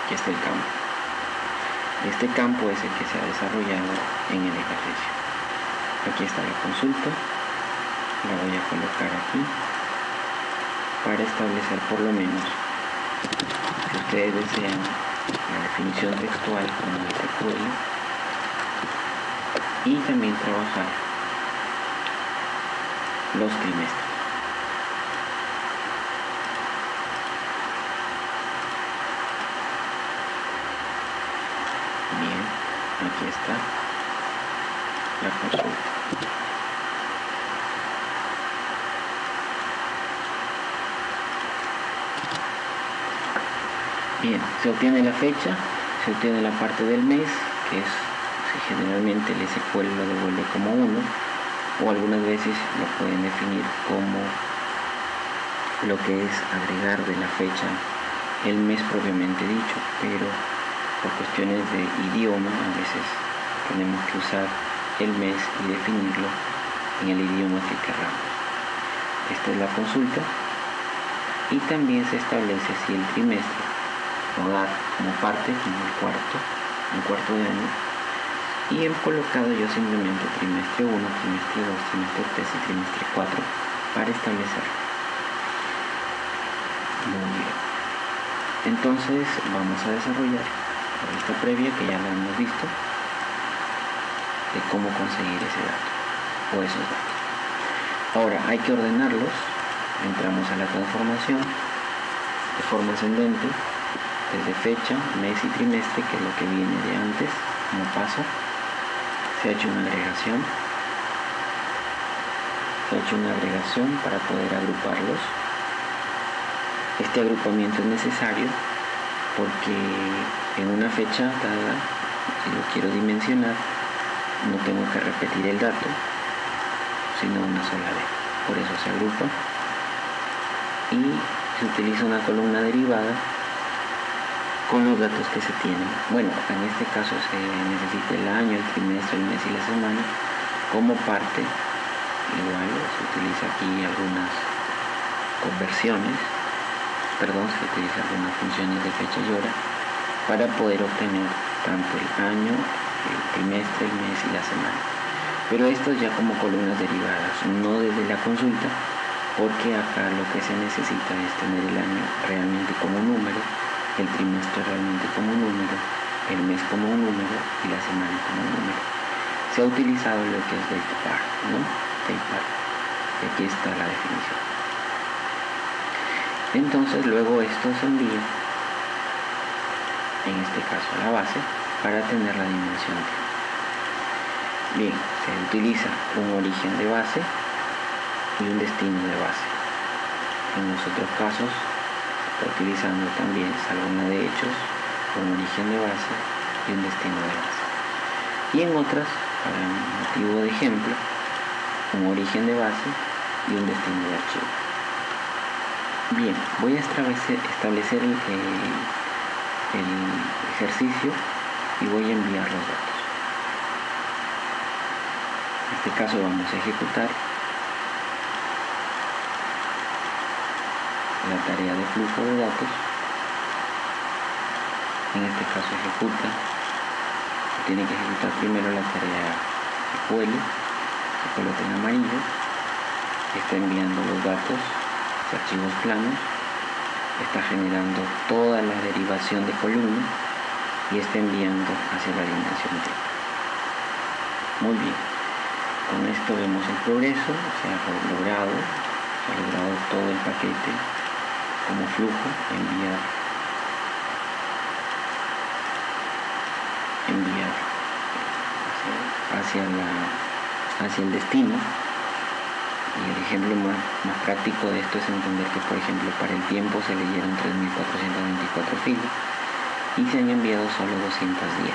Aquí está el campo. Este campo es el que se ha desarrollado en el ejercicio. Aquí está la consulta. La voy a colocar aquí para establecer por lo menos, si ustedes desean, la definición textual como SQL y también trabajar los trimestres. Bien, aquí está la consulta. Bien, se obtiene la fecha, se obtiene la parte del mes, que es, generalmente el SQL lo devuelve como 1, o algunas veces lo pueden definir como lo que es agregar de la fecha el mes propiamente dicho, pero por cuestiones de idioma a veces tenemos que usar el mes y definirlo en el idioma que queramos. Esta es la consulta y también se establece si el trimestre lo da como parte, como un cuarto de año, y he colocado yo simplemente trimestre 1, trimestre 2, trimestre 3 y trimestre 4 para establecer. Muy bien. Entonces vamos a desarrollar la lista previa que ya la hemos visto de cómo conseguir ese dato o esos datos. Ahora hay que ordenarlos. Entramos a la transformación de forma ascendente desde fecha, mes y trimestre, que es lo que viene de antes como paso. Se ha hecho una agregación. Para poder agruparlos. Este agrupamiento es necesario porque en una fecha dada, si lo quiero dimensionar, no tengo que repetir el dato, sino una sola vez. Por eso se agrupa y se utiliza una columna derivada con los datos que se tienen. Bueno, en este caso se necesita el año, el trimestre, el mes y la semana como parte. Igual se utiliza aquí algunas conversiones, se utiliza algunas funciones de fecha y hora para poder obtener tanto el año, el trimestre, el mes y la semana. Pero esto ya como columnas derivadas, no desde la consulta, porque acá lo que se necesita es tener el año realmente como un número, el trimestre realmente como un número, el mes como un número y la semana como un número. Se ha utilizado lo que es DataPar, ¿no? DataPar. Y aquí está la definición. Entonces luego esto se envía, en este caso a la base, para tener la dimensión. Bien, se utiliza un origen de base y un destino de base. En los otros casos está utilizando también, salvo en la de hechos, un origen de base y un destino de base. Y en otras, para motivo de ejemplo, un origen de base y un destino de archivo. Bien, voy a establecer el ejercicio y voy a enviar los datos. En este caso vamos a ejecutar la tarea de flujo de datos. En este caso tiene que ejecutar primero la tarea SQL, se coloca en amarillo, está enviando los datos, los archivos planos, está generando toda la derivación de columna y está enviando hacia la dimensión T. Muy bien, con esto vemos el progreso, se ha logrado todo el paquete como flujo, enviar hacia el destino. Y el ejemplo más práctico de esto es entender que, por ejemplo, para el tiempo se leyeron 3.424 filas y se han enviado solo 210.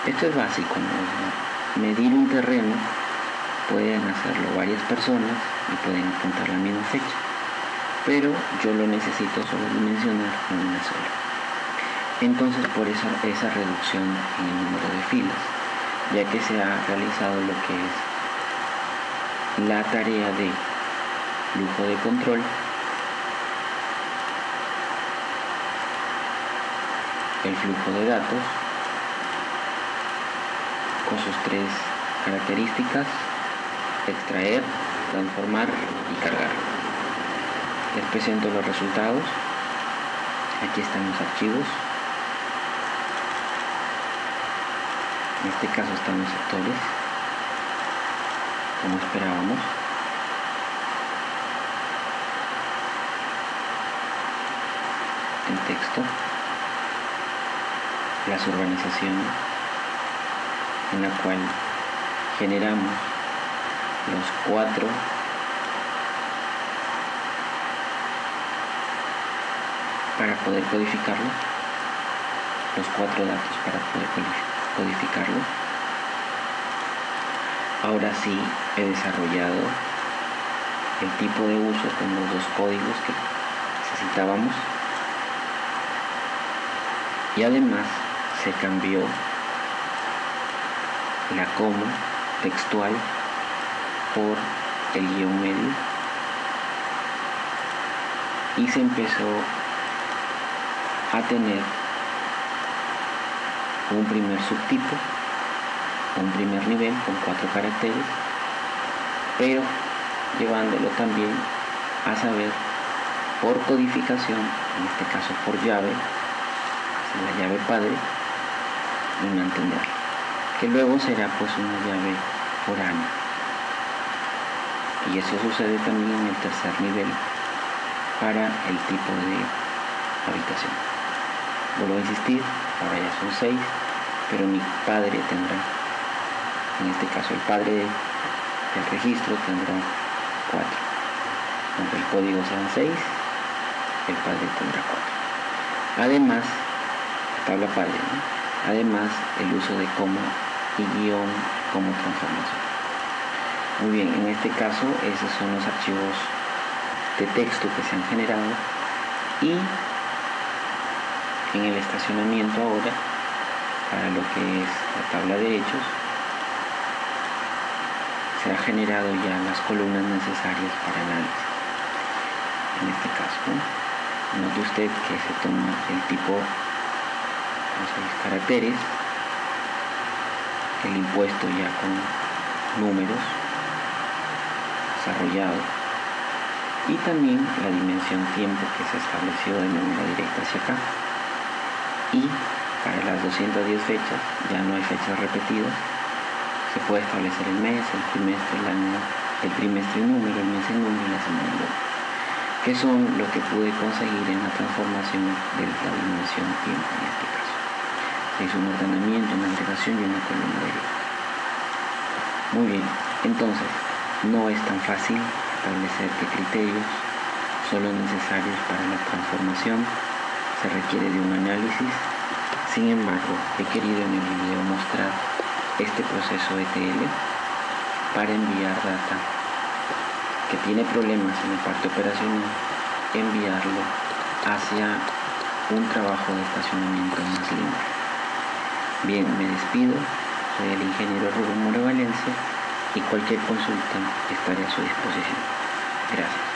Esto es básico, ¿no? Medir un terreno pueden hacerlo varias personas y pueden apuntar la misma fecha, pero yo lo necesito solo dimensionar en una sola. Entonces, por eso esa reducción en el número de filas, ya que se ha realizado lo que es la tarea de flujo de control, el flujo de datos con sus tres características: extraer, transformar y cargar. Les presento los resultados. Aquí están los archivos. En este caso están los sectores, como esperábamos. El texto, las urbanizaciones, en la cual generamos los 4 para poder codificarlo, los 4 datos para poder codificarlo. Ahora sí he desarrollado el tipo de uso con los 2 códigos que necesitábamos, y además se cambió la coma textual por el guión medio y se empezó a tener un primer subtipo, un primer nivel con 4 caracteres, pero llevándolo también a saber por codificación, en este caso por llave, la llave padre, y mantenerla, que luego será pues una llave por año. Y eso sucede también en el tercer nivel para el tipo de habitación. Vuelvo a insistir, ahora ya son 6, pero mi padre tendrá, en este caso el padre del registro tendrá 4. Aunque el código sean 6, el padre tendrá 4. Además, la tabla padre, ¿no? Además, el uso de coma y guión como transformación. Muy bien, en este caso esos son los archivos de texto que se han generado, y en el estacionamiento ahora, para lo que es la tabla de hechos, se ha generado ya las columnas necesarias para análisis. En este caso, ¿no? Note usted que se toma el tipo, los 6 caracteres, el impuesto ya con números desarrollado, y también la dimensión tiempo que se estableció de manera directa hacia acá. Y para las 210 fechas ya no hay fechas repetidas, se puede establecer el mes, el trimestre, el año, el trimestre en número, el mes en número y la semana en número, que son lo que pude conseguir en la transformación de la dimensión tiempo en este caso. Se hizo un ordenamiento, una agregación y una columna de grafo. Muy bien, entonces no es tan fácil establecer qué criterios son los necesarios para la transformación. Se requiere de un análisis. Sin embargo, he querido en el video mostrar este proceso ETL para enviar data que tiene problemas en la parte operacional, enviarlo hacia un trabajo de estacionamiento más limpio. Bien, me despido. Soy el ingeniero Rubén Mora Valencia, y cualquier consulta estaré a su disposición. Gracias.